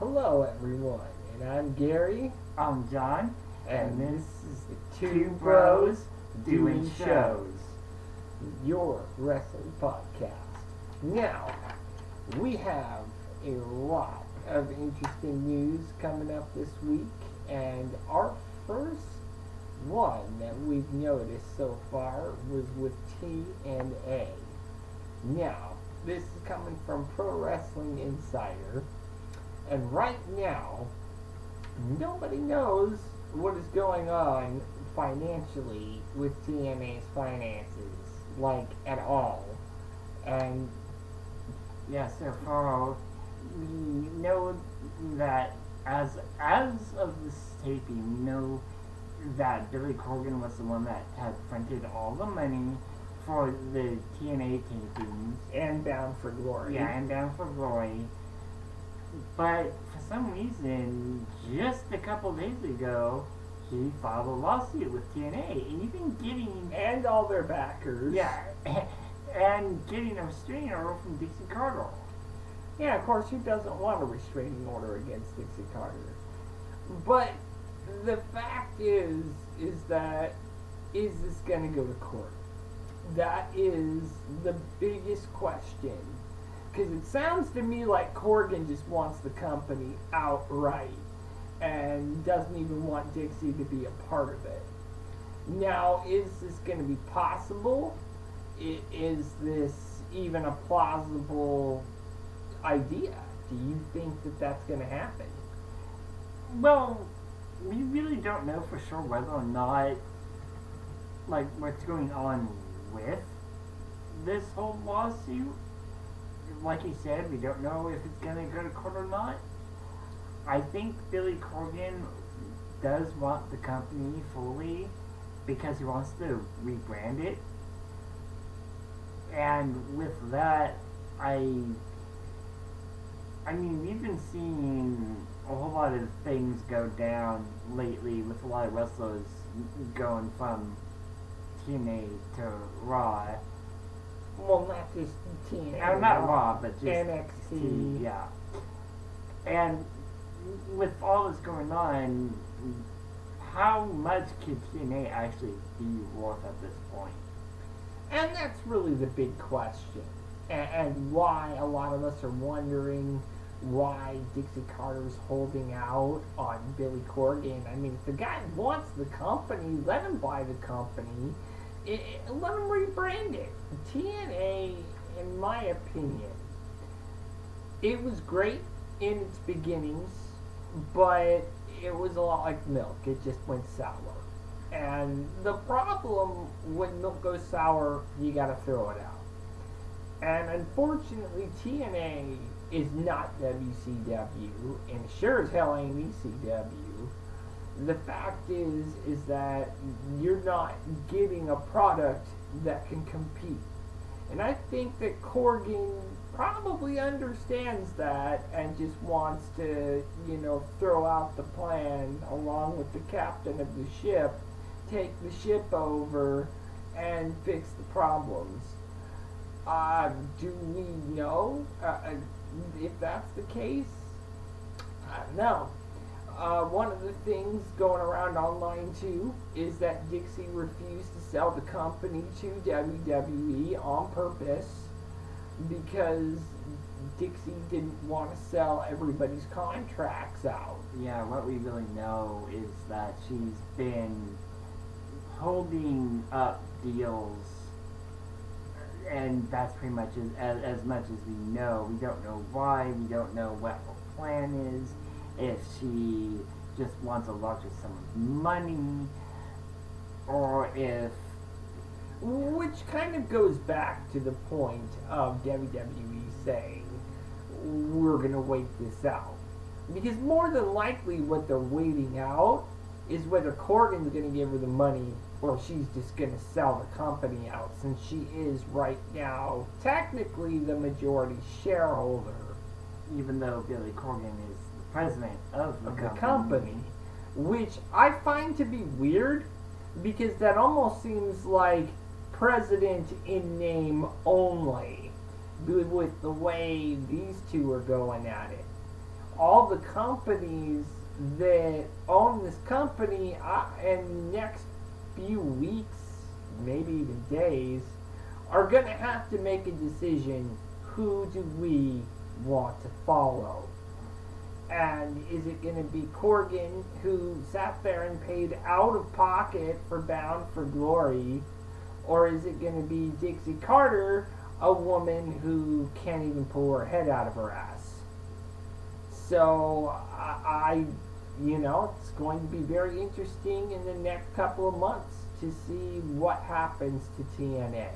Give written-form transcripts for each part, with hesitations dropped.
Hello, everyone, and I'm Gary, I'm John, and this is the Two Bros Doing Shows. your wrestling podcast. Now, we have a lot of interesting news coming up this week, and our first one that we've noticed so far was with TNA. Now, this is coming from Pro Wrestling Insider. And right now, nobody knows what is going on financially with TNA's finances, like at all. And So far, we know that as of this taping, we know that Billy Corgan was the one that had fronted all the money for the TNA tapings. and Bound for Glory. Yeah, and Down for Glory. But for some reason, just a couple days ago, he filed a lawsuit with TNA, and even getting And all their backers. and getting a restraining order from Dixie Carter. Yeah, of course, who doesn't want a restraining order against Dixie Carter? But the fact is that, is this going to go to court? That is the biggest question. Because it sounds to me like Corgan just wants the company outright and doesn't even want Dixie to be a part of it. Now, is this going to be possible? Is this even a plausible idea? Do you think that that's going to happen? Well, we really don't know for sure whether or not, like, what's going on with this whole lawsuit. Like you said, we don't know if it's going to go to court or not. I think Billy Corgan does want the company fully because he wants to rebrand it. And with that, I mean, we've been seeing a whole lot of things go down lately with a lot of wrestlers going from TNA to Raw. Well, not just TNA. Not Raw, but just NXT. Yeah. And with all this going on, how much could TNA actually be worth at this point? And that's really the big question. And why a lot of us are wondering why Dixie Carter's holding out on Billy Corgan. I mean, if the guy wants the company, let him buy the company. Let him rebrand it. TNA, in my opinion, it was great in its beginnings, but it was a lot like milk. It just went sour. And the problem when milk goes sour, you gotta throw it out. And unfortunately, TNA is not WCW, and sure as hell ain't ECW. The fact is that you're not getting a product that can compete. And I think that Corgan probably understands that and just wants to, throw out the plan along with the captain of the ship, take the ship over and fix the problems. Do we know if that's the case? I don't know. One of the things going around online too is that Dixie refused to sell the company to WWE on purpose because Dixie didn't want to sell everybody's contracts out. Yeah, what we really know is that she's been holding up deals, and that's pretty much as much as we know. We don't know why, we don't know what her plan is. If she just wants a larger sum of money, or if... Which kind of goes back to the point of WWE saying, we're going to wait this out. Because more than likely what they're waiting out is whether Corgan's going to give her the money or she's just going to sell the company out, since she is right now technically the majority shareholder. Even though Billy Corgan is president of the company, which I find to be weird because that almost seems like president in name only with the way these two are going at it. all the companies that own this company in the next few weeks, maybe even days, are going to have to make a decision. Who do we want to follow? And is it going to be Corgan, who sat there and paid out of pocket for Bound for Glory? Or is it going to be Dixie Carter, a woman who can't even pull her head out of her ass? So, it's going to be very interesting in the next couple of months to see what happens to TNA.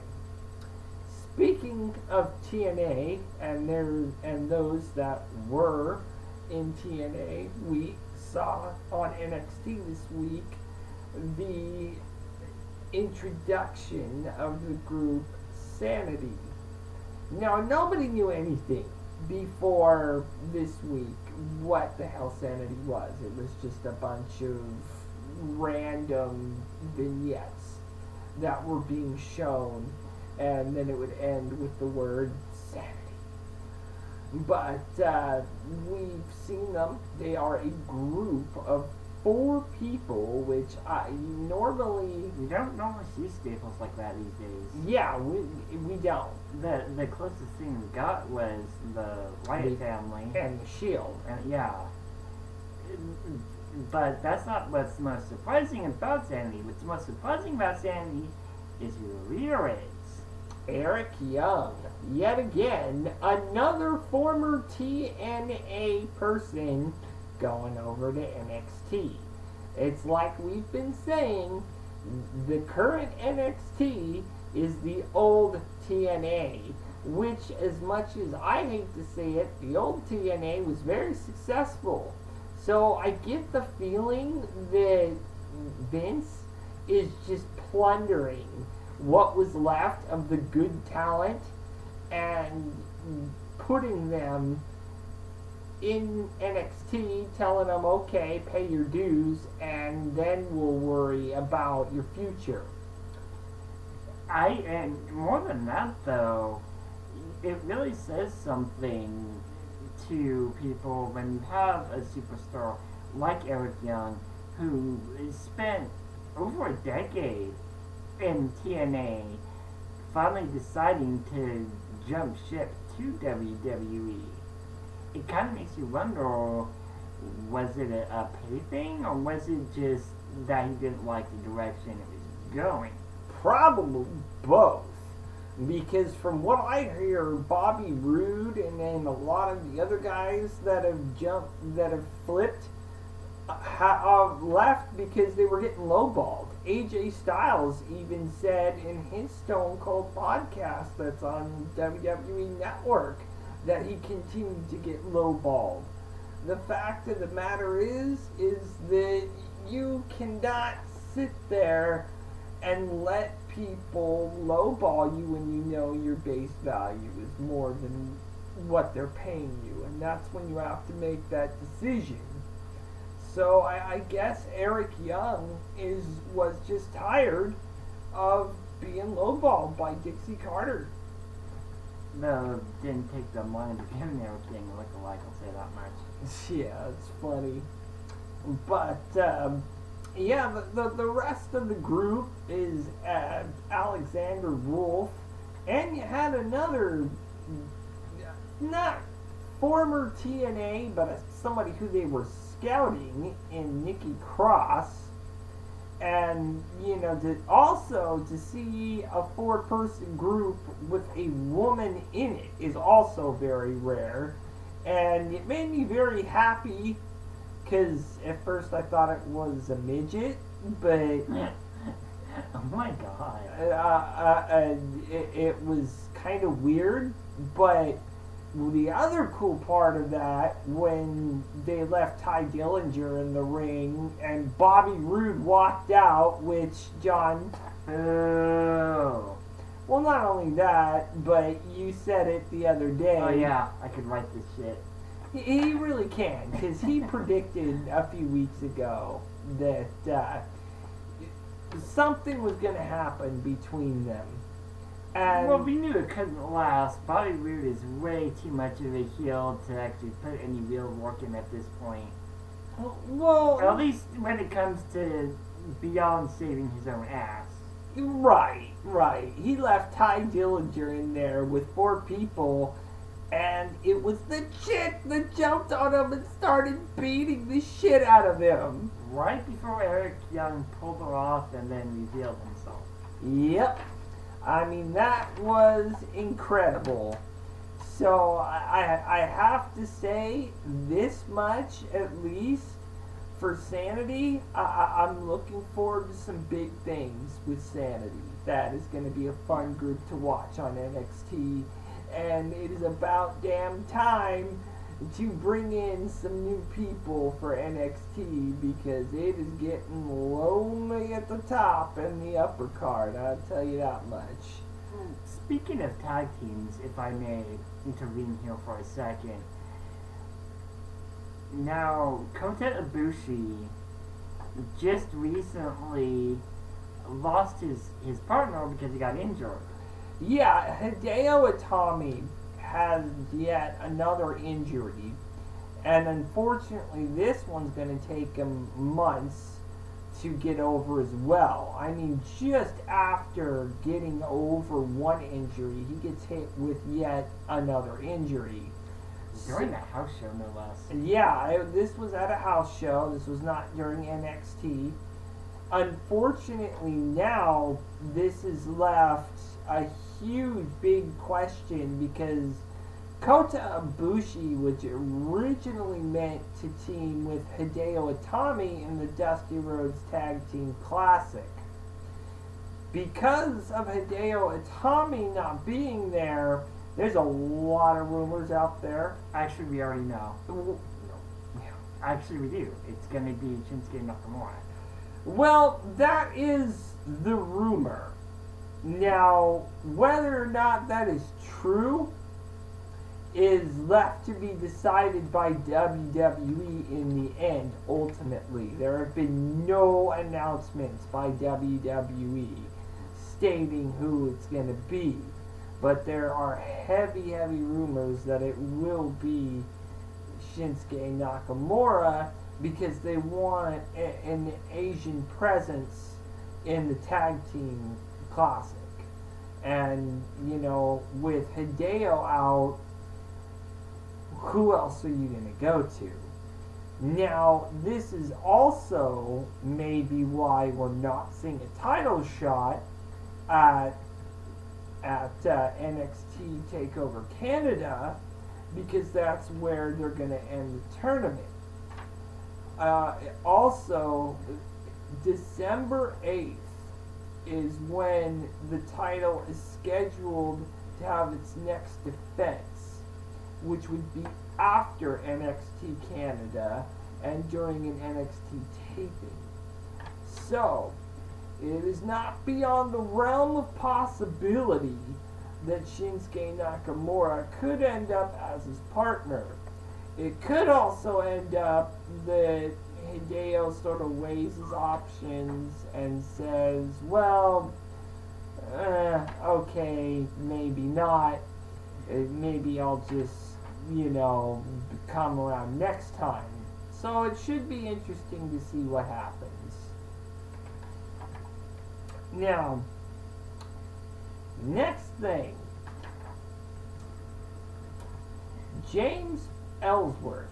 Speaking of TNA and those that were in TNA, we saw on NXT this week the introduction of the group Sanity. Now, nobody knew anything before this week what the hell Sanity was. It was just a bunch of random vignettes that were being shown, and then it would end with the word Sanity. But we've seen them. They are a group of 4 people, which You don't normally see staples like that these days. Yeah, we don't. The closest thing we got was the Wyatt family. And the Shield. And yeah. But that's not what's most surprising about Sanity. What's most surprising about Sanity is who the leader is. Eric Young. Yet again, another former TNA person going over to NXT. It's like we've been saying, the current NXT is the old TNA, which, as much as I hate to say it, the old TNA was very successful. So I get the feeling that Vince is just plundering what was left of the good talent and putting them in NXT, telling them, okay, pay your dues, and then we'll worry about your future. And more than that, though, it really says something to people when you have a superstar like Eric Young, who spent over a decade in TNA, finally deciding to jump ship to WWE. It kind of makes you wonder, was it a pay thing, or was it just that he didn't like the direction it was going? Probably both. Because from what I hear, Bobby Roode and then a lot of the other guys that have flipped, left because they were getting lowballed. AJ Styles even said in his Stone Cold podcast that's on WWE Network that he continued to get lowballed. The fact of the matter is that you cannot sit there and let people lowball you when you know your base value is more than what they're paying you, and that's when you have to make that decision. So I guess Eric Young was just tired of being lowballed by Dixie Carter. No, didn't take the money to get him everything look alike, I'll say that much. Yeah, it's funny. But, yeah, the rest of the group is Alexander Wolf, and you had another, not former TNA, but somebody who they were scouting in Nikki Cross. And, to see a 4-person group with a woman in it is also very rare. And it made me very happy, because at first I thought it was a midget, but oh my god. It was kind of weird. But the other cool part of that, when they left Ty Dillinger in the ring and Bobby Roode walked out, which John, well, not only that, but you said it the other day. Oh yeah, I could write this shit. He really can, because he predicted a few weeks ago that something was going to happen between them. And Well, we knew it couldn't last. Bobby Roode is way too much of a heel to actually put any real work in at this point. well, At least when it comes to beyond saving his own ass. right. He left Ty Dillinger in there with 4 people, and it was the chick that jumped on him and started beating the shit out of him. Right before Eric Young pulled her off and then revealed himself. Yep. I mean, that was incredible. So I have to say this much at least for Sanity. I'm looking forward to some big things with Sanity. That is going to be a fun group to watch on NXT. And it is about damn time to bring in some new people for NXT because it is getting lonely at the top and the upper card. I'll tell you that much. Speaking of tag teams, if I may intervene here for a second. Now, Kota Ibushi just recently lost his partner because he got injured. Yeah, Hideo Itami has yet another injury, and unfortunately this one's going to take him months to get over as well. I mean, just after getting over one injury, he gets hit with yet another injury. During the house show, no less. Yeah, this was at a house show. This was not during NXT. Unfortunately, now this has left a huge, big question because Kota Ibushi was originally meant to team with Hideo Itami in the Dusty Rhodes Tag Team Classic. Because of Hideo Itami not being there, there's a lot of rumors out there. Actually, we already know. Actually, we do. It's going to be Shinsuke Nakamura. Well, that is the rumor. Now, whether or not that is true is left to be decided by WWE in the end, ultimately. There have been no announcements by WWE stating who it's going to be. But there are heavy rumors that it will be Shinsuke Nakamura because they want an Asian presence in the tag team classic. And, you know, with Hideo out, who else are you going to go to? Now, this is also maybe why we're not seeing a title shot at NXT TakeOver Canada because that's where they're going to end the tournament. Also, December 8th is when the title is scheduled to have its next defense, which would be after NXT Canada and during an NXT taping. So, it is not beyond the realm of possibility that Shinsuke Nakamura could end up as his partner. It could also end up that Hideo sort of weighs his options and says, well, okay, maybe not. Maybe I'll just, come around next time. So it should be interesting to see what happens. Now, next thing, James Ellsworth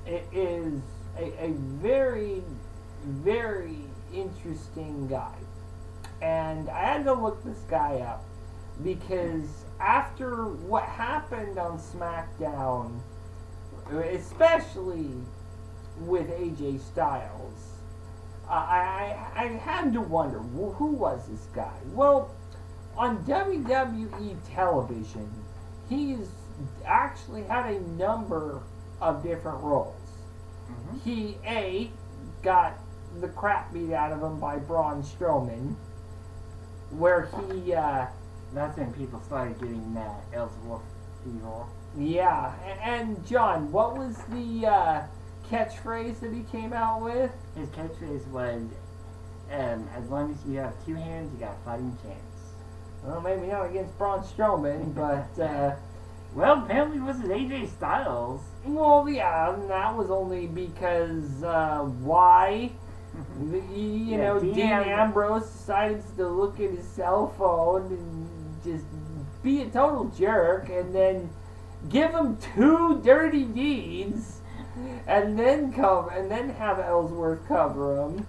is a very, very interesting guy. And I had to look this guy up because after what happened on SmackDown, especially with AJ Styles, I had to wonder, who was this guy? Well, on WWE television, he's actually had a number of different roles. Mm-hmm. He, got the crap beat out of him by Braun Strowman, where he, that's when people started getting Elseworth evil. Yeah, and John, what was the catchphrase that he came out with? His catchphrase was, as long as you have two hands, you got a fighting chance. Well, maybe not against Braun Strowman, but Well, apparently it wasn't AJ Styles. well, yeah, and that was only because why? You know, Dean Dean Ambrose. Ambrose decided to look at his cell phone and just be a total jerk, and then give him 2 dirty deeds, and then have Ellsworth cover him.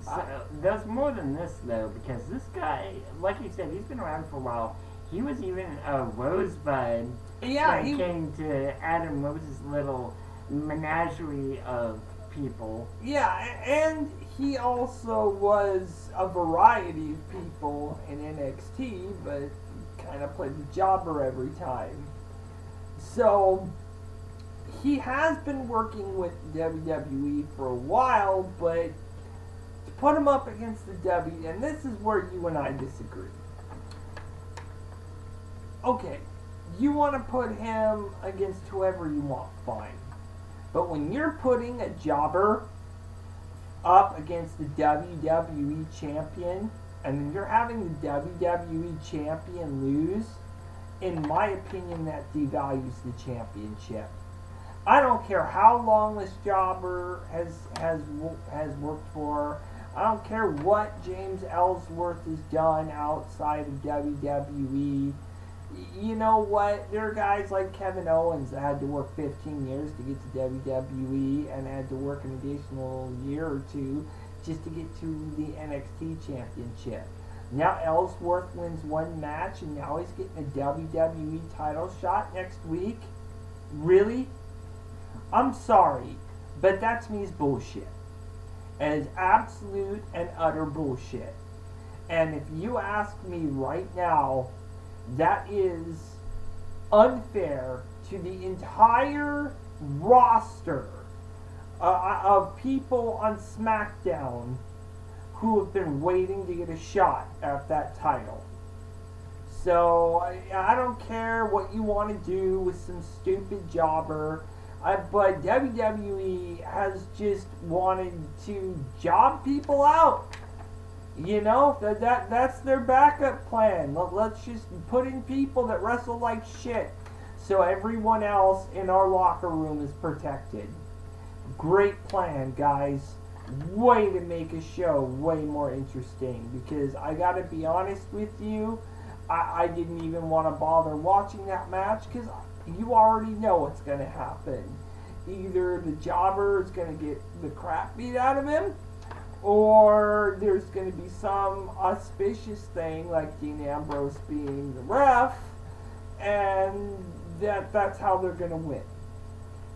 So, there's more than this, though, because this guy, like you said, he's been around for a while. He was even a Rosebud Yeah, when it came to Adam Rose's little menagerie of people. yeah, and he also was a variety of people in NXT, but kind of played the jobber every time. So he has been working with WWE for a while, but to put him up against the W, and this is where you and I disagree. Okay, you want to put him against whoever you want, fine. But when you're putting a jobber up against the WWE champion, and then you're having the WWE champion lose, in my opinion, that devalues the championship. I don't care how long this jobber has worked for. I don't care what James Ellsworth has done outside of WWE. You know what? There are guys like Kevin Owens that had to work 15 years to get to WWE and had to work an additional year or 2 just to get to the NXT championship. Now Ellsworth wins 1 match and now he's getting a WWE title shot next week. Really? I'm sorry, but that to me is bullshit. And it's absolute and utter bullshit. And if you ask me right now, that is unfair to the entire roster of people on SmackDown who have been waiting to get a shot at that title. So I don't care what you want to do with some stupid jobber, but WWE has just wanted to job people out. You know, that's their backup plan. Let's just put in people that wrestle like shit so everyone else in our locker room is protected. Great plan, guys. Way to make a show way more interesting, because I gotta be honest with you, I didn't even want to bother watching that match because you already know what's going to happen. Either the jobber is going to get the crap beat out of him, or there's going to be some auspicious thing like Dean Ambrose being the ref, and that's how they're going to win.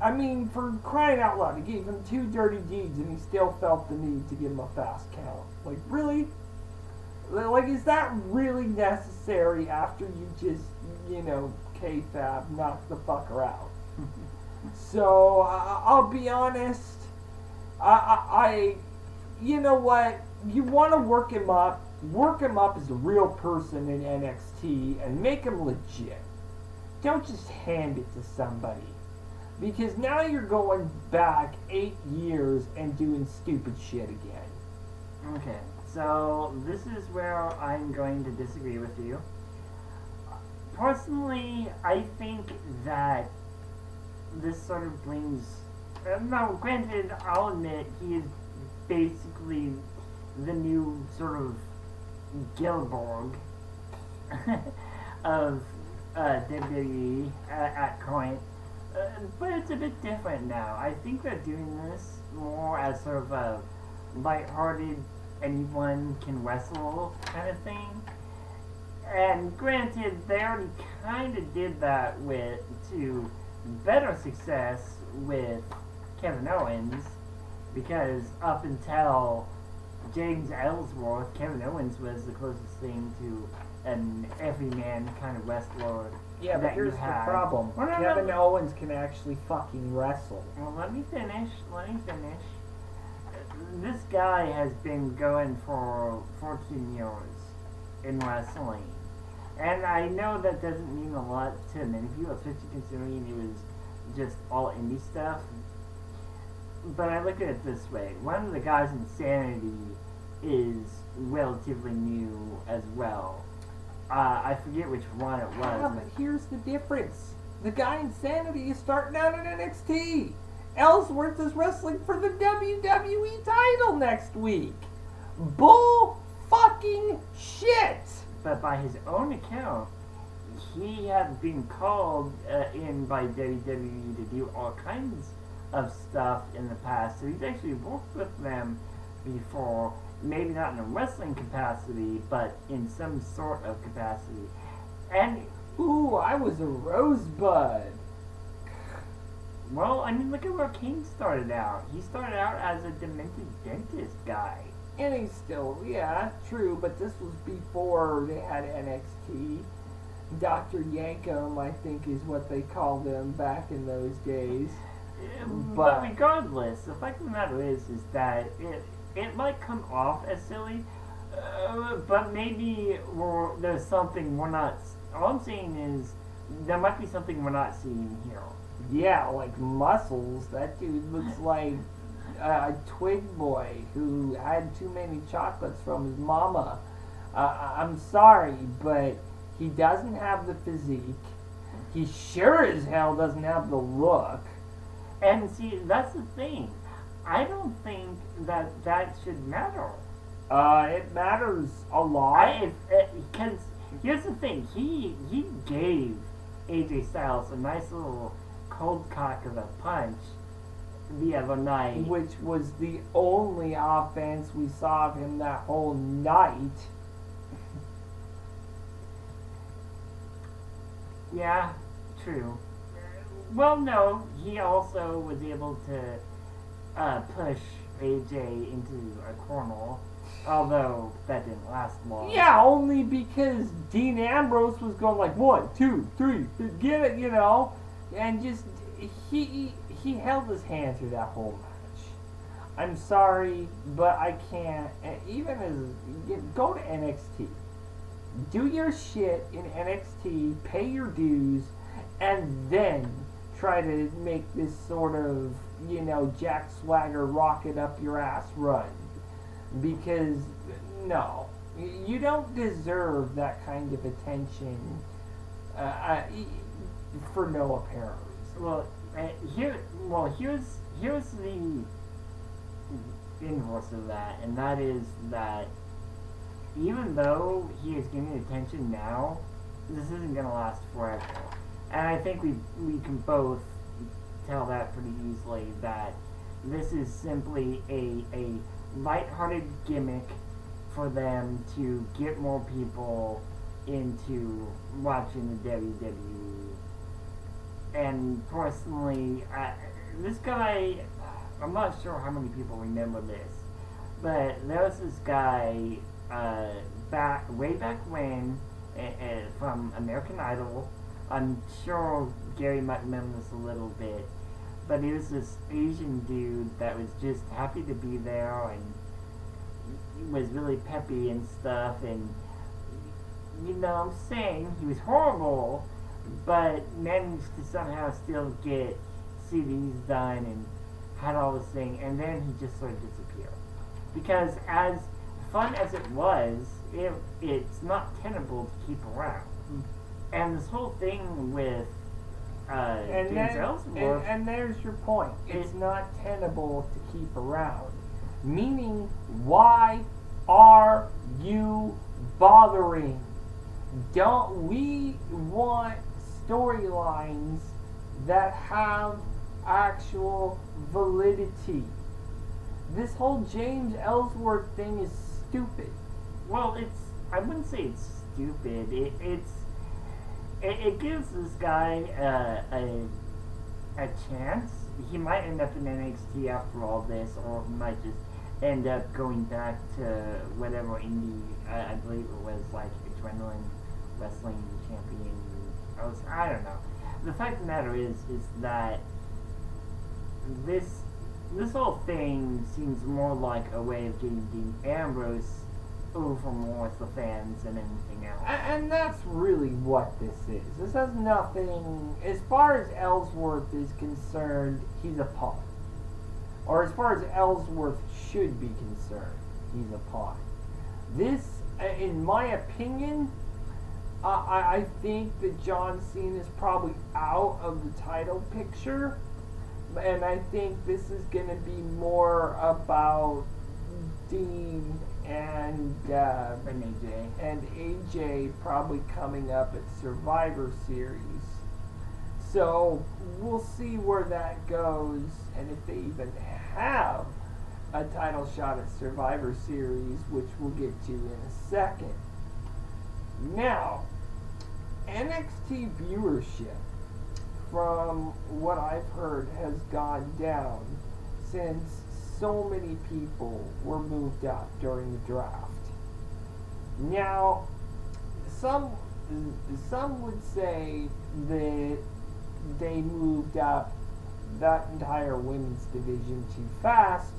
I mean, for crying out loud, he gave him 2 dirty deeds and he still felt the need to give him a fast count. Like, really? Like, is that really necessary after you just, K-Fab knocked the fucker out? So, I'll be honest, you know what, you want to work him up as a real person in NXT and make him legit. Don't just hand it to somebody. Because now you're going back 8 years and doing stupid shit again. Okay, so this is where I'm going to disagree with you. Personally, I think that this sort of brings... now, granted, I'll admit he is basically the new sort of Gilborg of WWE at current. But it's a bit different now. I think they're doing this more as sort of a lighthearted, anyone can wrestle kind of thing. And granted, they already kind of did that to better success with Kevin Owens, because up until James Ellsworth, Kevin Owens was the closest thing to an everyman kind of wrestler. Yeah, but here's the problem. Kevin Owens can actually fucking wrestle. Well, let me finish. This guy has been going for 14 years in wrestling. And I know that doesn't mean a lot to many people, especially considering it was just all indie stuff. But I look at it this way. One of the guys in Sanity is relatively new as well. I I forget which one it Yeah, was. but here's the difference. The guy in Sanity is starting out at NXT. Ellsworth is wrestling for the WWE title next week. Bull fucking shit. But by his own account, he had been called in by WWE to do all kinds of stuff in the past. So he's actually worked with them before, maybe not in a wrestling capacity, but in some sort of capacity. And, Ooh, I was a rosebud. well, I mean, look at where Kane started out. He started out as a demented dentist guy. And he's still, yeah, true, but this was before they had NXT. Dr. Yankum, I think, is what they called him back in those days. But regardless, the fact of the matter is that it might come off as silly, but maybe there's something we're not. All I'm saying is there might be something we're not seeing here. Yeah, like Muscles. That dude looks like a twig boy who had too many chocolates from his mama. I'm sorry, but he doesn't have the physique. He sure as hell doesn't have the look. And see, that's the thing. I don't think that should matter. It matters a lot. Because here's the thing. He gave AJ Styles a nice little cold cock of a punch the other night. Which was the only offense we saw of him that whole night. Yeah, true. Well, no, he also was able to push AJ into a corner, although that didn't last long. Yeah, only because Dean Ambrose was going like 1, 2, 3, get it, you know, and just he held his hand through that whole match. I'm sorry, but I can't. Even as go to NXT, do your shit in NXT, pay your dues, and then try to make this sort of, you know, Jack Swagger rocket up your ass run. Because, no, you don't deserve that kind of attention for no apparent reason. Here's the inverse of that, and that is that even though he is getting attention now, this isn't going to last forever. And I think we can both tell that pretty easily, that this is simply a lighthearted gimmick for them to get more people into watching the WWE. And personally, this guy, I'm not sure how many people remember this, but there was this guy way back when from American Idol. I'm sure Gary might remember this a little bit, but he was this Asian dude that was just happy to be there and was really peppy and stuff, and you know what I'm saying, he was horrible, but managed to somehow still get CDs done and had all this thing, and then he just sort of disappeared. Because as fun as it was, it's not tenable to keep around. And this whole thing with James Elseworth... And there's your point. It's not tenable to keep around. Meaning, why are you bothering? Don't we want storylines that have actual validity? This whole James Ellsworth thing is stupid. Well, I wouldn't say it's stupid. It gives this guy a chance. He might end up in NXT after all this, or he might just end up going back to whatever indie, I believe it was, like Adrenaline Wrestling Champion. I don't know. The fact of the matter is that this whole thing seems more like a way of getting Dean Ambrose over more with the fans than anything else. And that's really what this is. This has nothing, as far as Ellsworth is concerned, he's a pawn. Or as far as Ellsworth should be concerned, he's a pawn. This, in my opinion, I think that John Cena is probably out of the title picture, and I think this is going to be more about Dean and AJ probably coming up at Survivor Series. So we'll see where that goes, and if they even have a title shot at Survivor Series, which we'll get to in a second. Now, NXT viewership, from what I've heard, has gone down since so many people were moved up during the draft. Now, some would say that they moved up that entire women's division too fast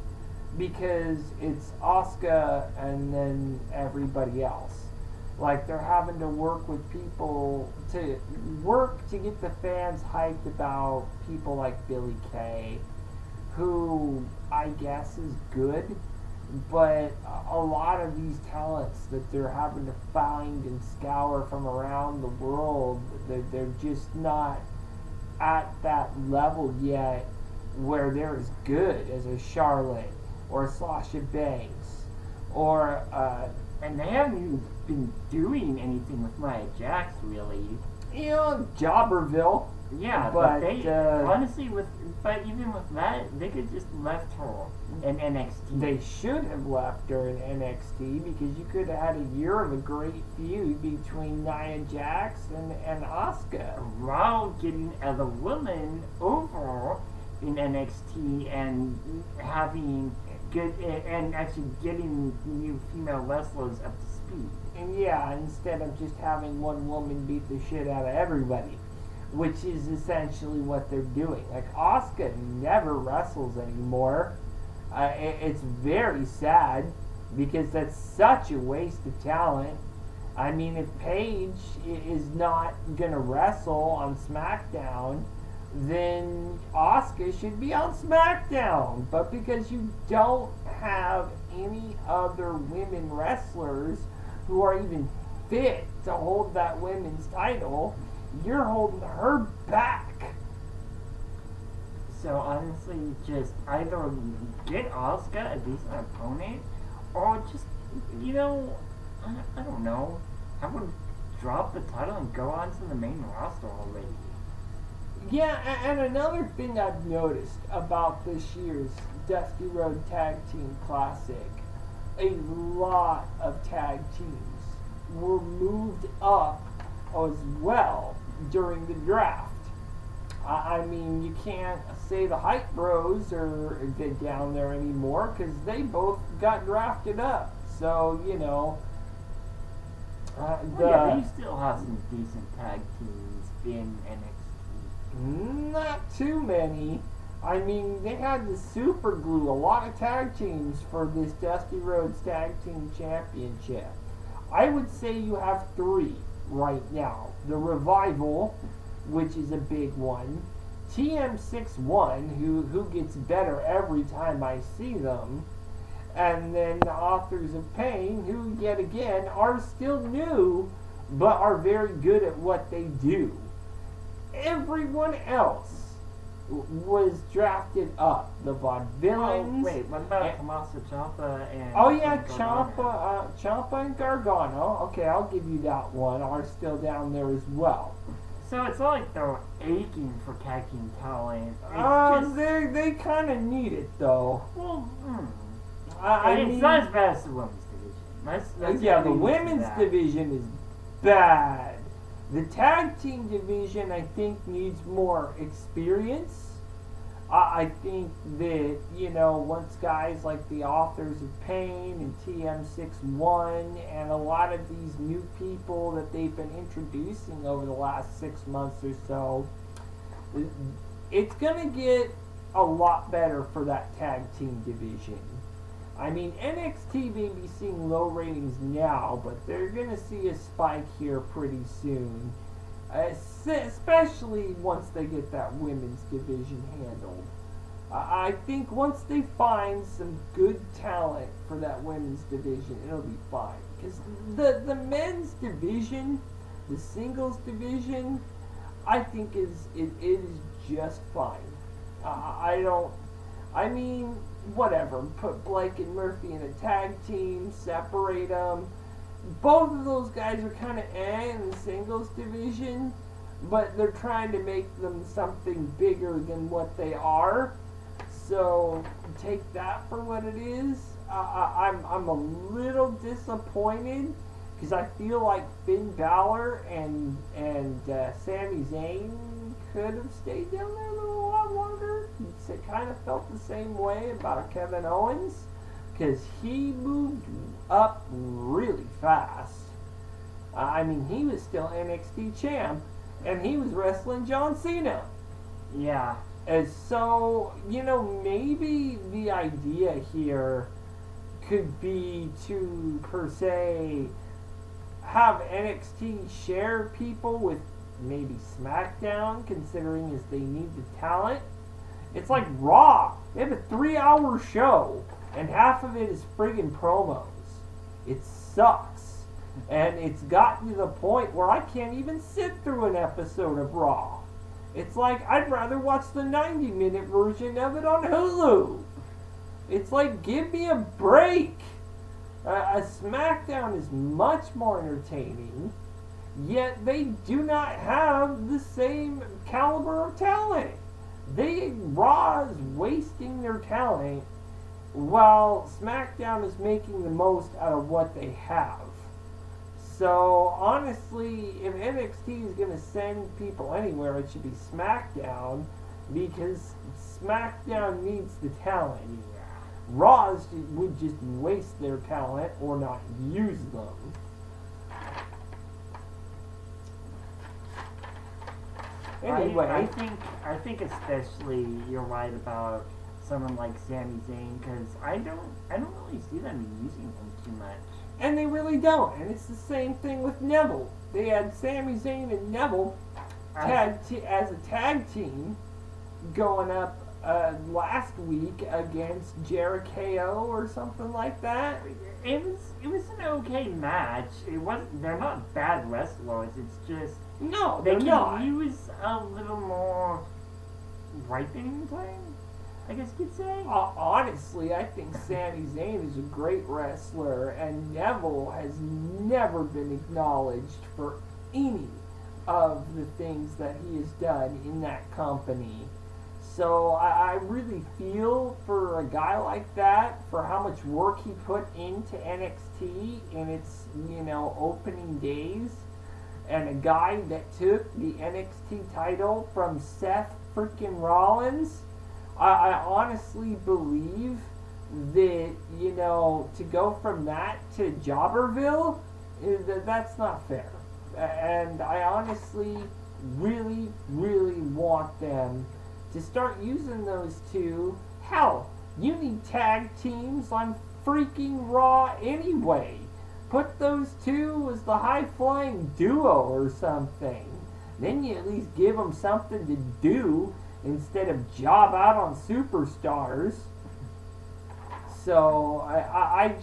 because it's Asuka and then everybody else. Like, they're having to work with people to get the fans hyped about people like Billie Kay, who I guess is good, but a lot of these talents that they're having to find and scour from around the world, they're just not at that level yet where they're as good as a Charlotte or Sasha Banks or and they haven't even been doing anything with Nia Jax, really. Jobberville. Yeah, but they honestly, but even with that, they could just left her in NXT. They should have left her in NXT because you could have had a year of a great feud between Nia Jax and Asuka, while getting other women over in NXT and having good and actually getting new female wrestlers up to speed. And yeah, instead of just having one woman beat the shit out of everybody, which is essentially what they're doing. Like, Asuka never wrestles anymore. It's very sad because that's such a waste of talent. I mean, if Paige is not gonna wrestle on SmackDown, then Asuka should be on SmackDown. But because you don't have any other women wrestlers who are even fit to hold that women's title, you're holding her back. So honestly, just either get Asuka a decent opponent, or just, I don't know, I would drop the title and go on to the main roster already. Yeah, and another thing I've noticed about this year's Dusty Road Tag Team Classic, a lot of tag teams were moved up as well during the draft. I mean, you can't say the Hype Bros are down there anymore because they both got drafted up. So, yeah, they still have some decent tag teams in NXT. Not too many. I mean, they had to super glue a lot of tag teams for this Dusty Rhodes Tag Team Championship. I would say you have 3 right now. The Revival, which is a big one. TM61, who gets better every time I see them. And then the Authors of Pain, who yet again are still new, but are very good at what they do. Everyone else was drafted up. The Vaudevillains. Oh, wait, what about Tommaso Ciampa and... Oh yeah, Ciampa and Gargano. Okay, I'll give you that one. Are still down there as well. So it's not like they're aching for tag team talent. They kind of need it though. Well, I mean, it's not as bad as the women's division. That's yeah, the women's division is bad. The tag team division, I think, needs more experience. I think that, once guys like the Authors of Pain and TM61 and a lot of these new people that they've been introducing over the last 6 months or so, it's going to get a lot better for that tag team division. I mean, NXT may be seeing low ratings now, but they're going to see a spike here pretty soon. Especially once they get that women's division handled. I think once they find some good talent for that women's division, it'll be fine. Because the men's division, The singles division, I think it is just fine. I don't. I mean, whatever. Put Blake and Murphy in a tag team, separate them. Both of those guys are kind of in the singles division, but they're trying to make them something bigger than what they are. So take that for what it is. I'm a little disappointed because I feel like Finn Balor and Sami Zayn could have stayed down there a little lot longer. It kind of felt the same way about Kevin Owens because he moved up really fast. I mean, he was still NXT champ and he was wrestling John Cena. Yeah. And so, maybe the idea here could be to, per se, have NXT share people with maybe SmackDown, considering as they need the talent. It's like Raw. They have a 3-hour show, and half of it is friggin' promos. It sucks. And it's gotten to the point where I can't even sit through an episode of Raw. It's like I'd rather watch the 90-minute version of it on Hulu. It's like, give me a break. A SmackDown is much more entertaining, yet they do not have the same caliber of talent. Raw is wasting their talent, while SmackDown is making the most out of what they have. So, honestly, if NXT is going to send people anywhere, it should be SmackDown, because SmackDown needs the talent. Raw would just waste their talent or not use them. Anyway, I think especially you're right about someone like Sami Zayn, because I don't really see them using him too much. And they really don't. And it's the same thing with Neville. They had Sami Zayn and Neville as a tag team going up last week against Jericho or something like that. It was an okay match. They're not bad wrestlers. It's just no, they they're not. can use a little more ripening time, I guess you could say. Honestly, I think Sami Zayn is a great wrestler, and Neville has never been acknowledged for any of the things that he has done in that company. So I really feel for a guy like that, for how much work he put into NXT in its, opening days, and a guy that took the NXT title from Seth freaking Rollins. I honestly believe that, to go from that to Jobberville, that's not fair. And I honestly really, really want them to start using those two. Hell, you need tag teams on freaking Raw anyway. Put those two as the high-flying duo or something. Then you at least give them something to do instead of job out on superstars. So I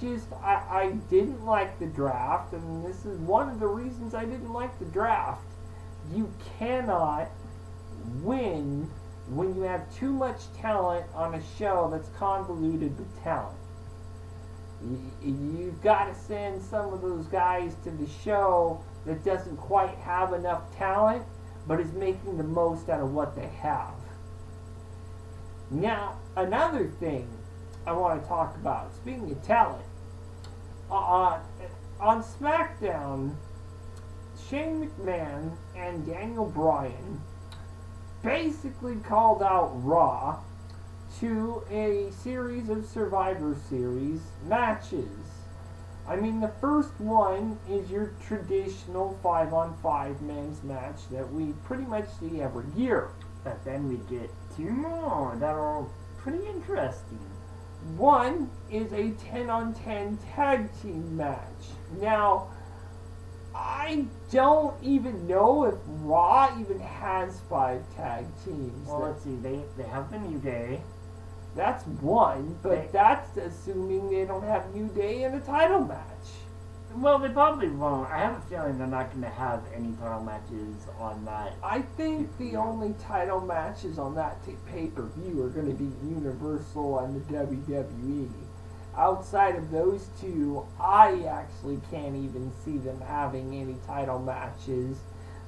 didn't like the draft, and this is one of the reasons I didn't like the draft. You cannot win when you have too much talent on a show that's convoluted with talent. You've got to send some of those guys to the show that doesn't quite have enough talent, but is making the most out of what they have. Now, another thing I want to talk about, speaking of talent, on SmackDown, Shane McMahon and Daniel Bryan basically called out Raw to a series of Survivor Series matches. I mean, the first one is your traditional 5-on-5 men's match that we pretty much see every year. But then we get two more that are pretty interesting. One is a 10-on-10 tag team match. Now, I don't even know if Raw even has 5 tag teams. Well, let's see. They have the New Day. That's one, but that's assuming they don't have New Day in a title match. Well, they probably won't. I have a feeling they're not going to have any title matches on that. I think the only title matches on that pay-per-view are going to be Universal and the WWE. Outside of those two, I actually can't even see them having any title matches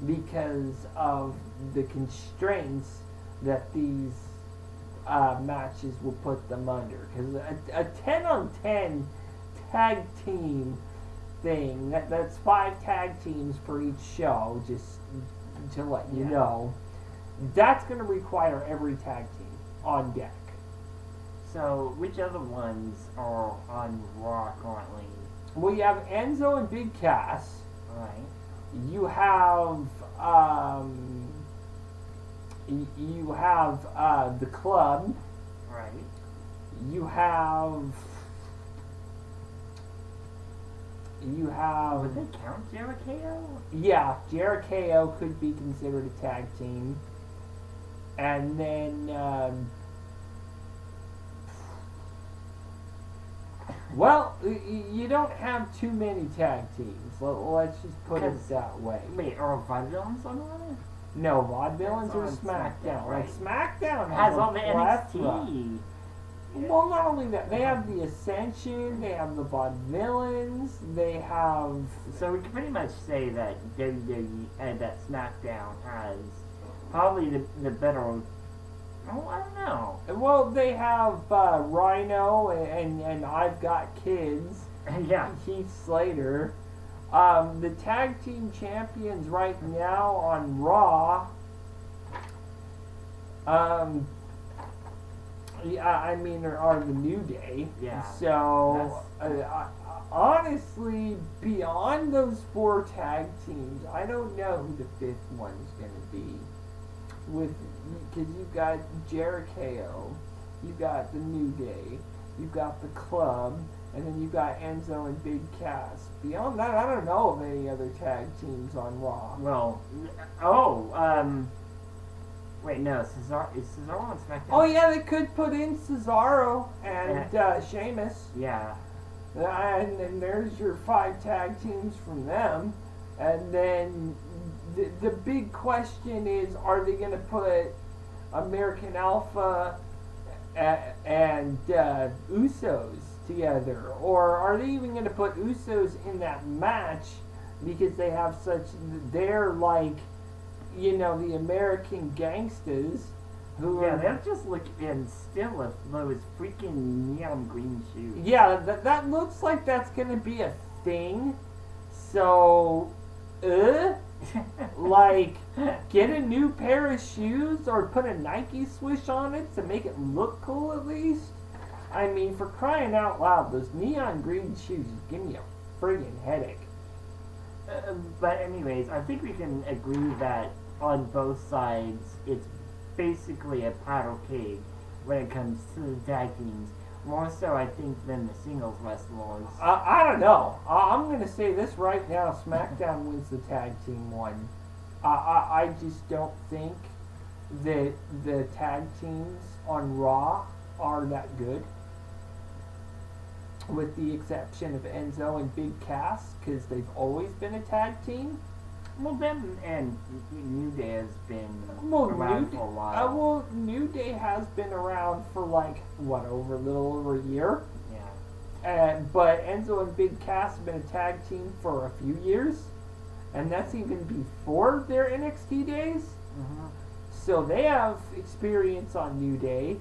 because of the constraints that these matches will put them under. Because a 10-on-10 tag team thing, that's 5 tag teams for each show, just to let you know, that's going to require every tag team on deck. So, which other ones are on Raw currently? Well, you have Enzo and Big Cass. Right. You have the Club. Right. You have Would they count Jericho? Yeah, Jericho could be considered a tag team. And then well, you don't have too many tag teams. Let's just put it that way. Wait, are Vaudevillains on there? No, Vaudevillains That's are on SmackDown. right. Like SmackDown Has all the plethora. NXT. Well, not only that, they have the Ascension, they have the Vaudevillains, they have. So we can pretty much say that WWE and that SmackDown has probably the better. Oh, I don't know. Well, they have Rhino and I've Got Kids. Yeah. Heath Slater. The tag team champions right now on Raw. I mean, are the New Day. Yeah. So, honestly, beyond those 4 tag teams, I don't know who the 5th one's going to be. Because you've got Jericho, you've got the New Day, you've got the Club, and then you've got Enzo and Big Cass. Beyond that, I don't know of any other tag teams on Raw. Well, wait, no, is Cesaro on SmackDown? Oh yeah, they could put in Cesaro and Sheamus. Yeah. And then there's your 5 tag teams from them. And then the big question is, are they going to put American Alpha and Usos together? Or are they even going to put Usos in that match because they have they're like, you know, the American gangsters who are... they'll just look in still with those freaking neon green shoes. Yeah, that looks like that's going to be a thing. So, like, get a new pair of shoes or put a Nike swoosh on it to make it look cool at least. I mean, for crying out loud, those neon green shoes give me a friggin' headache. But anyways, I think we can agree that on both sides, it's basically a paddle cake when it comes to the tag teams. More so, I think, than the singles wrestlers. I don't know. I'm going to say this right now. SmackDown wins the tag team one. I just don't think that the tag teams on Raw are that good. With the exception of Enzo and Big Cass, because they've always been a tag team. Well, them and New Day has been around for a while. New Day has been around for like, what, a little over a year? Yeah. But Enzo and Big Cass have been a tag team for a few years. And that's even before their NXT days. Mm-hmm. So they have experience on New Day.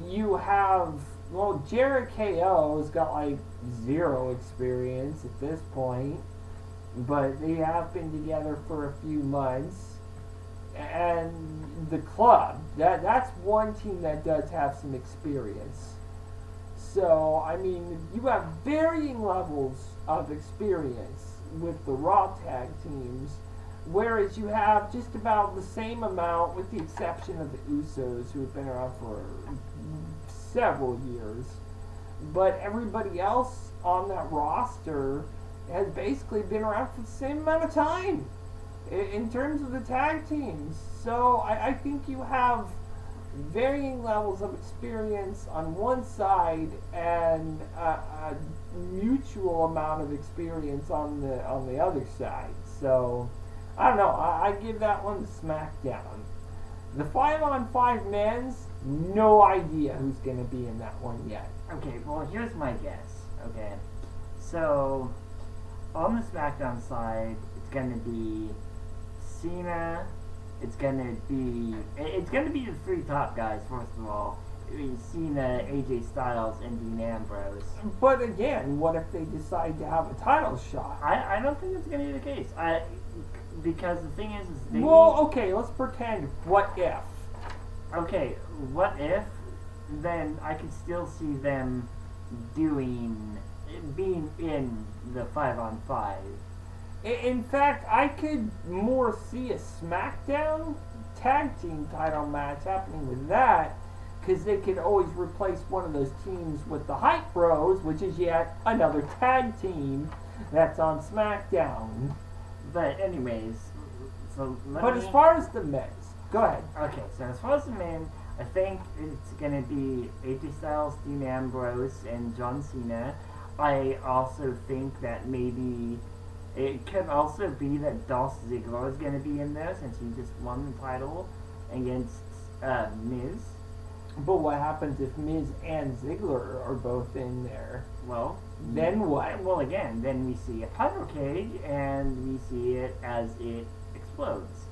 You have... Well, Jericho's got like 0 experience at this point, but they have been together for a few months. And the Club, that's one team that does have some experience. So, I mean, you have varying levels of experience with the Raw tag teams, whereas you have just about the same amount with the exception of the Usos, who have been around for several years, but everybody else on that roster has basically been around for the same amount of time in terms of the tag teams. So I think you have varying levels of experience on one side and mutual amount of experience on the other side. So I don't know. I give that one to SmackDown. The 5-on-5 men's, no idea who's going to be in that one yet. Okay, well, here's my guess. Okay, so on the SmackDown side, it's going to be Cena. It's going to be the three top guys. First of all, I mean, Cena, AJ Styles, and Dean Ambrose. But again, what if they decide to have a title shot? I don't think it's going to be the case. Because the thing is they okay, let's pretend. What if? Okay, what if? Then I could still see them being in the 5-on-5. In fact, I could more see a SmackDown tag team title match happening with that, because they could always replace one of those teams with the Hype Bros, which is yet another tag team that's on SmackDown. But anyways, as far as the men's, go ahead. Okay, so as far as the men, I think it's going to be AJ Styles, Dean Ambrose, and John Cena. I also think that maybe it could also be that Dolph Ziggler is going to be in there since he just won the title against Miz. But what happens if Miz and Ziggler are both in there? Well, then what? Well, again, then we see a title cage and we see it as it explodes.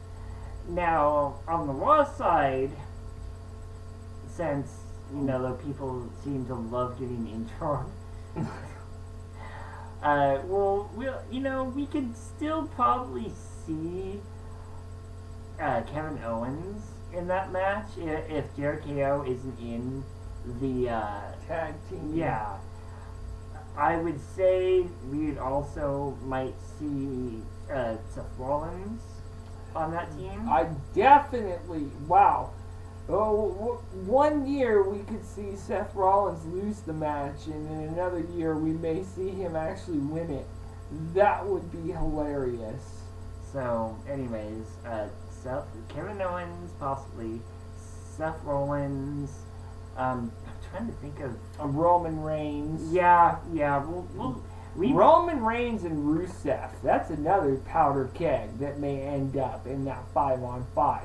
Now, on the Raw side, since, the people seem to love getting injured, we could still probably see Kevin Owens in that match if Jericho isn't in the tag team. Yeah. I would say we also might see Seth Rollins on that team. I definitely, wow. Oh, 1 year we could see Seth Rollins lose the match, and in another year we may see him actually win it. That would be hilarious. So, anyways, Kevin Owens, possibly, Seth Rollins, I'm trying to think of... Roman Reigns. Yeah, Roman Reigns and Rusev, that's another powder keg that may end up in that 5-on-5.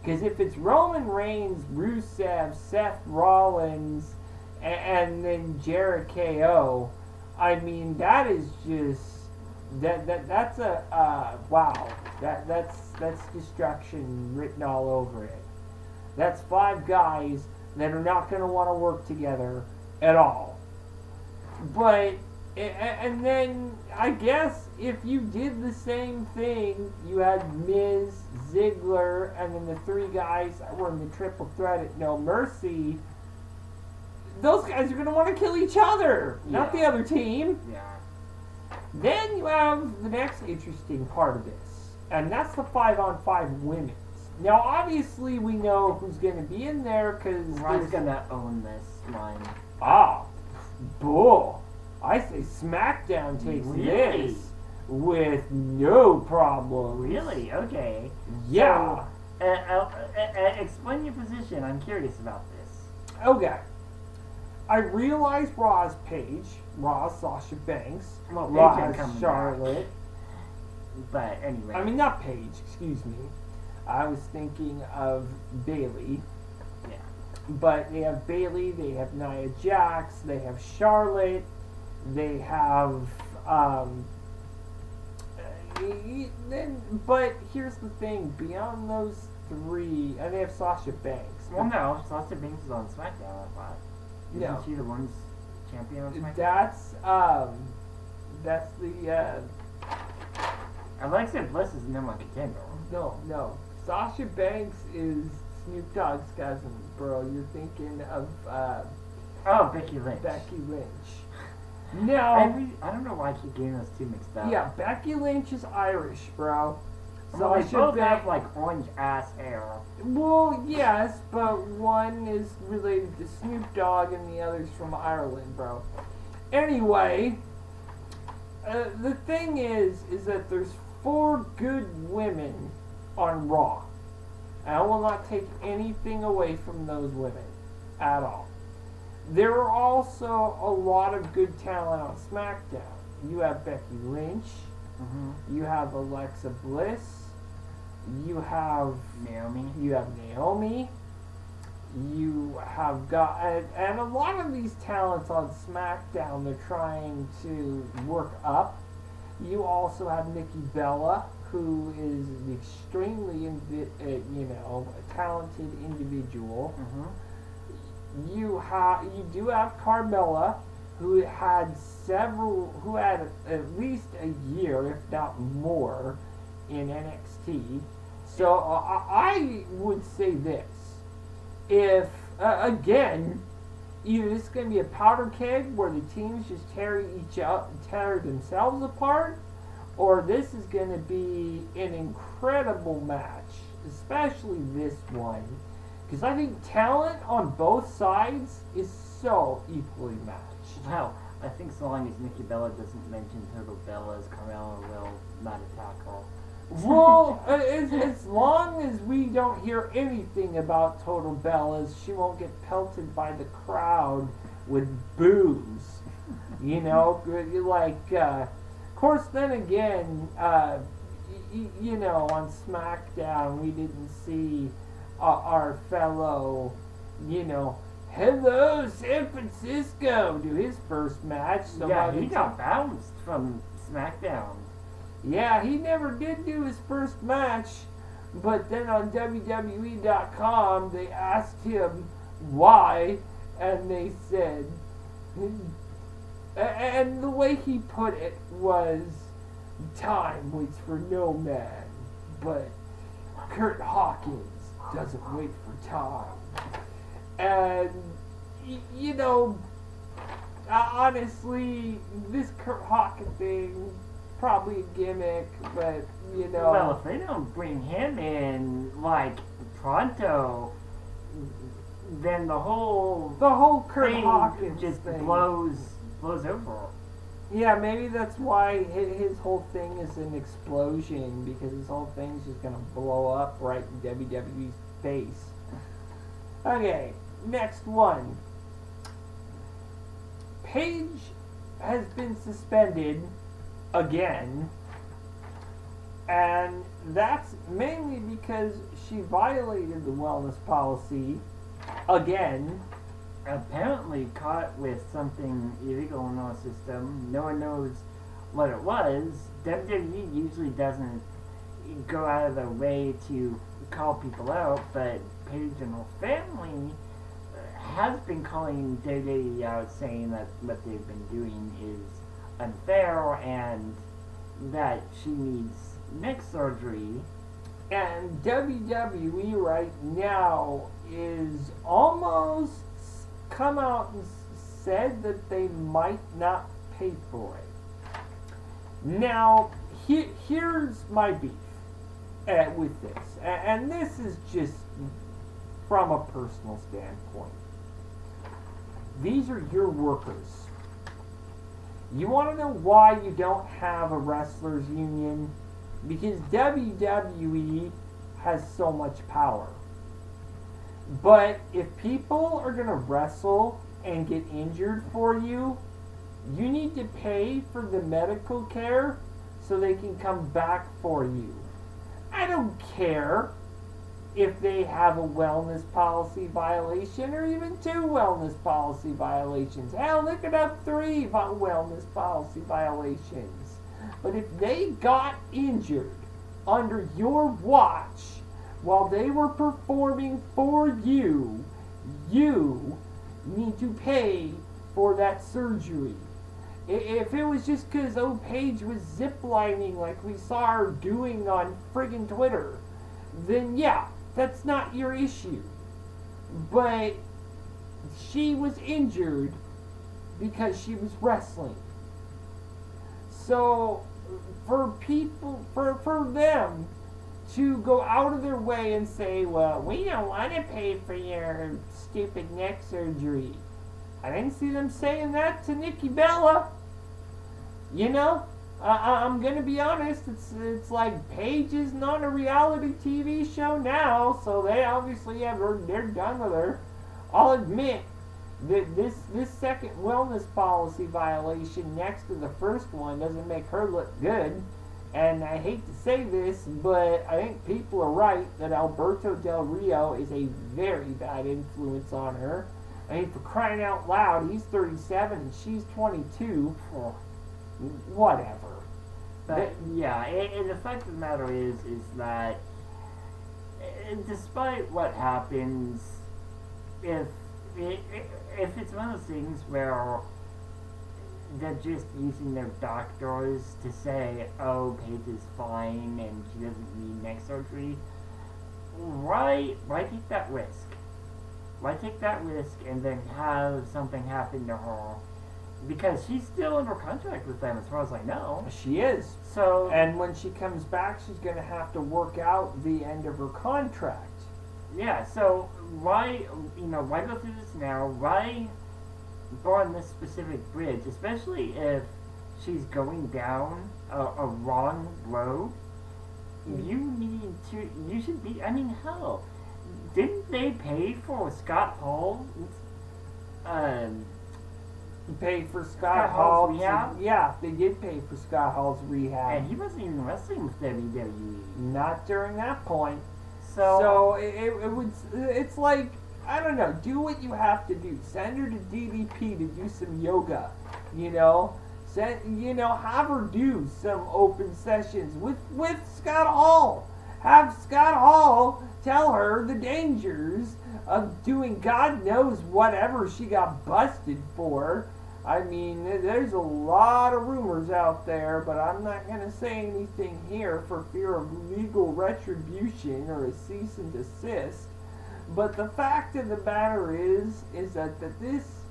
Because if it's Roman Reigns, Rusev, Seth Rollins, and then Jericho, I mean, that is just... That's a wow. That's destruction written all over it. That's 5 guys that are not going to want to work together at all. But and then I guess if you did the same thing, you had Miz, Ziggler, and then the 3 guys that were in the triple threat at No Mercy. Those guys are going to want to kill each other, not the other team. Yeah. Then you have the next interesting part of this, and that's the 5-on-5 women's. Now, obviously, we know who's going to be in there because Ron's going to own this one. Bull. I say SmackDown takes this with no problem. Really? Okay. Yeah. So, explain your position. I'm curious about this. Okay. I realize Raw's Paige, Raw's Sasha Banks, Well, Raw's Charlotte. But anyway. I mean, not Paige, excuse me. I was thinking of Bayley. Yeah. But they have Bayley, they have Nia Jax, they have Charlotte, they have but here's the thing, beyond those 3, and they have Sasha Banks. Well, no, Sasha Banks is on SmackDown, I thought. Isn't she the women's champion on SmackDown? That's the Alexa Bliss is number 1 contender. No. Sasha Banks is Snoop Dogg's cousin, bro. You're thinking of Becky Lynch. Becky Lynch. No. I don't know why I keep getting those 2 mixed up. Yeah, Becky Lynch is Irish, bro. Well, they both have like orange ass hair. Well, yes, but one is related to Snoop Dogg and the other's from Ireland, bro. Anyway, the thing is that there's 4 good women on Raw. And I will not take anything away from those women at all. There are also a lot of good talent on SmackDown. You have Becky Lynch. Mm-hmm. You have Alexa Bliss. You have Naomi. You have Naomi. You have got and a lot of these talents on SmackDown they're trying to work up. You also have Nikki Bella, who is an extremely talented individual. Mm-hmm. You do have Carmella, who had at least a year, if not more, in NXT. So I would say this: if again, either this is going to be a powder keg where the teams just tear themselves apart, or this is going to be an incredible match, especially this one, because I think talent on both sides is so equally matched. Well, I think so long as Nikki Bella doesn't mention Total Bellas, Carmella will not attack her. Well, as long as we don't hear anything about Total Bellas, she won't get pelted by the crowd with boos. You know, of course, then again, on SmackDown, we didn't see our fellow, hello, San Francisco, do his first match. So yeah, he got bounced from SmackDown. Yeah, he never did do his first match, but then on WWE.com they asked him why, and they said, and the way he put it was, time waits for no man, but Kurt Hawkins doesn't wait for time. And, honestly, this Kurt Hawkins thing, probably a gimmick, but Well, if they don't bring him in pronto, then the whole Kurt thing Hawkins just thing blows over. Yeah, maybe that's why his whole thing is an explosion, because his whole thing's just gonna blow up right in WWE's face. Okay, next one. Paige has been suspended again, and that's mainly because she violated the wellness policy again. Apparently caught with something illegal in our system. No one knows what it was. WWE usually doesn't go out of their way to call people out, but Paige and her family has been calling WWE out, saying that what they've been doing is unfair and that she needs neck surgery. And WWE right now is almost come out and said that they might not pay for it. Now, here's my beef with this, and this is just from a personal standpoint. These are your workers. You want to know why you don't have a wrestlers union? Because WWE has so much power. But if people are going to wrestle and get injured for you, you need to pay for the medical care so they can come back for you. I don't care if they have a wellness policy violation or even 2 wellness policy violations. Hell, they could have 3 wellness policy violations. But if they got injured under your watch while they were performing for you, you need to pay for that surgery. If it was just because Paige was ziplining like we saw her doing on friggin' Twitter, then yeah, that's not your issue. But she was injured because she was wrestling. So for them to go out of their way and say, well, we don't want to pay for your stupid neck surgery. I didn't see them saying that to Nikki Bella. I'm gonna be honest. It's like Paige is not a reality TV show now, so they obviously they're done with her. I'll admit, This second wellness policy violation next to the first one doesn't make her look good. And I hate to say this, but I think people are right that Alberto Del Rio is a very bad influence on her. I mean, for crying out loud, he's 37 and she's 22. Oh, whatever. But yeah, and the fact of the matter is that despite what happens, if it's one of those things where they're just using their doctors to say, oh, Paige is fine and she doesn't need neck surgery, why take that risk? Why take that risk and then have something happen to her? Because she's still under contract with them, as far as I know. She is. So, and when she comes back, she's going to have to work out the end of her contract. Yeah. So why go through this now? Why go on this specific bridge, especially if she's going down a wrong road? You should be. I mean, hell, didn't they pay for Scott Hall? Pay for Scott Hall's rehab? Yeah, they did pay for Scott Hall's rehab. And he wasn't even wrestling with WWE. Not during that point. So it's like, I don't know, do what you have to do. Send her to DDP to do some yoga, have her do some open sessions with Scott Hall. Have Scott Hall tell her the dangers of doing God knows whatever she got busted for. I mean, there's a lot of rumors out there, but I'm not going to say anything here for fear of legal retribution or a cease and desist. But the fact of the matter is that this,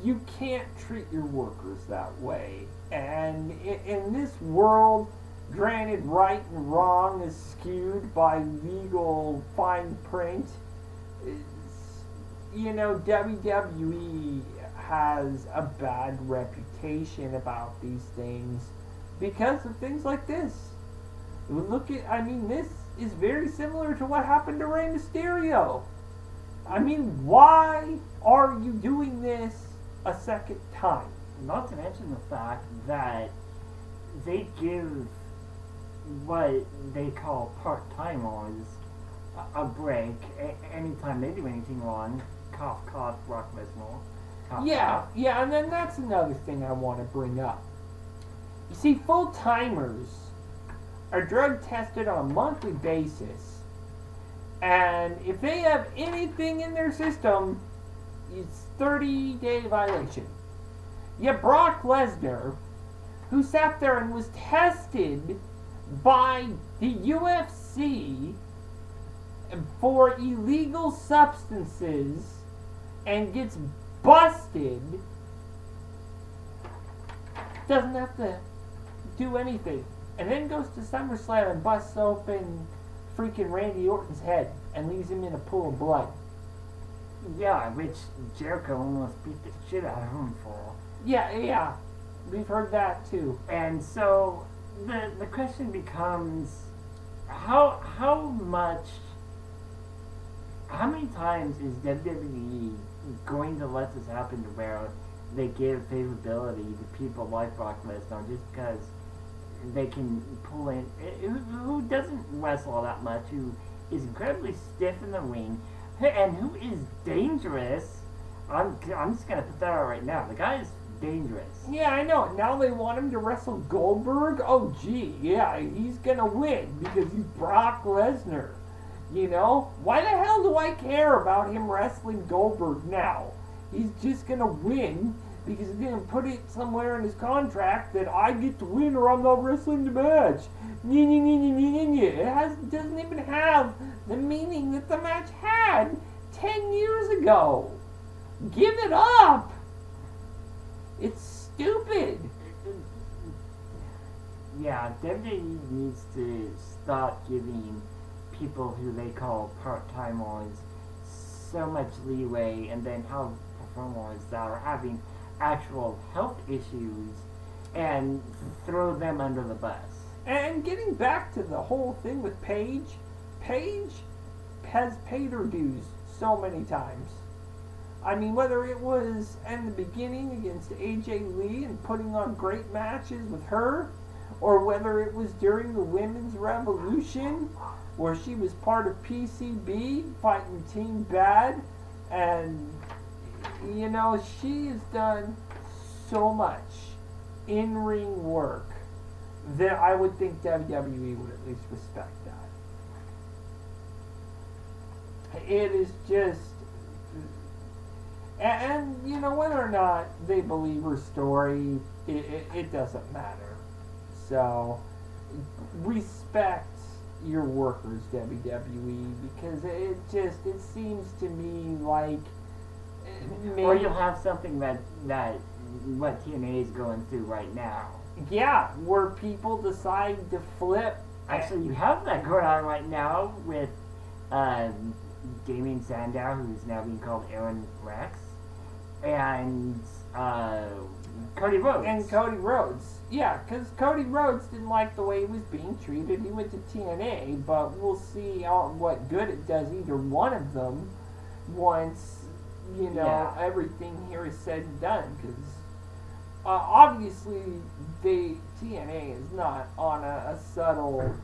you can't treat your workers that way. And in this world, granted, right and wrong is skewed by legal fine print. WWE has a bad reputation about these things because of things like this. This is very similar to what happened to Rey Mysterio. I mean, why are you doing this a second time? Not to mention the fact that they give what they call part-timers a break anytime they do anything wrong. Cough, cough, Brock Lesnar. Yeah, and then that's another thing I want to bring up. You see, full-timers are drug tested on a monthly basis, and if they have anything in their system, it's 30-day violation. Yet Brock Lesnar, who sat there and was tested by the UFC for illegal substances and gets busted, doesn't have to do anything, and then goes to SummerSlam and busts open freaking Randy Orton's head and leaves him in a pool of blood. Yeah, which Jericho almost beat the shit out of him for. Yeah, we've heard that too. And so the question becomes, how many times is WWE going to let this happen to where they give favorability to people like Brock Lesnar just because they can pull in who doesn't wrestle all that much, who is incredibly stiff in the ring, and who is dangerous. I'm just gonna put that out right now. The guy is dangerous. Yeah, I know. Now they want him to wrestle Goldberg. Oh, gee, yeah, he's gonna win because he's Brock Lesnar. Why the hell do I care about him wrestling Goldberg now? He's just gonna win because he's gonna put it somewhere in his contract that I get to win or I'm not wrestling the match. It doesn't even have the meaning that the match had 10 years ago. Give it up. It's stupid. Yeah, WWE needs to stop giving people who they call part-timers so much leeway, and then have performers that are having actual health issues and throw them under the bus. And getting back to the whole thing with Paige, Paige has paid her dues so many times. I mean, whether it was in the beginning against AJ Lee and putting on great matches with her, or whether it was during the Women's Revolution, where she was part of PCB fighting Team Bad, and you know, she has done so much in-ring work that I would think WWE would at least respect that. It is just, and you know, whether or not they believe her story, it doesn't matter. So, respect your workers, WWE, because it seems to me like maybe, or you'll have something that what TNA is going through right now. yeah, where people decide to flip. Actually, you have that going on right now with Damien Sandow, who's now being called Aaron Rex, and Cody Rhodes. And Cody Rhodes. Yeah, because Cody Rhodes didn't like the way he was being treated. He went to TNA, but we'll see what good it does either one of them once, you know, everything here is said and done. Because obviously, TNA is not on a subtle,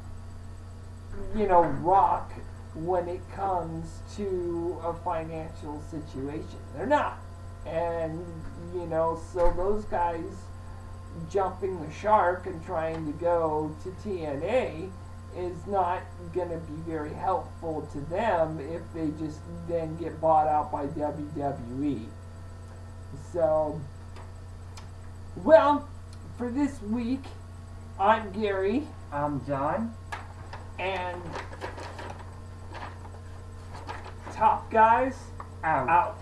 you know, rock when it comes to a financial situation. They're not. And, you know, so those guys jumping the shark and trying to go to TNA is not going to be very helpful to them if they just then get bought out by WWE. So, well, for this week, I'm Gary. I'm John. And Top Guys Out. out.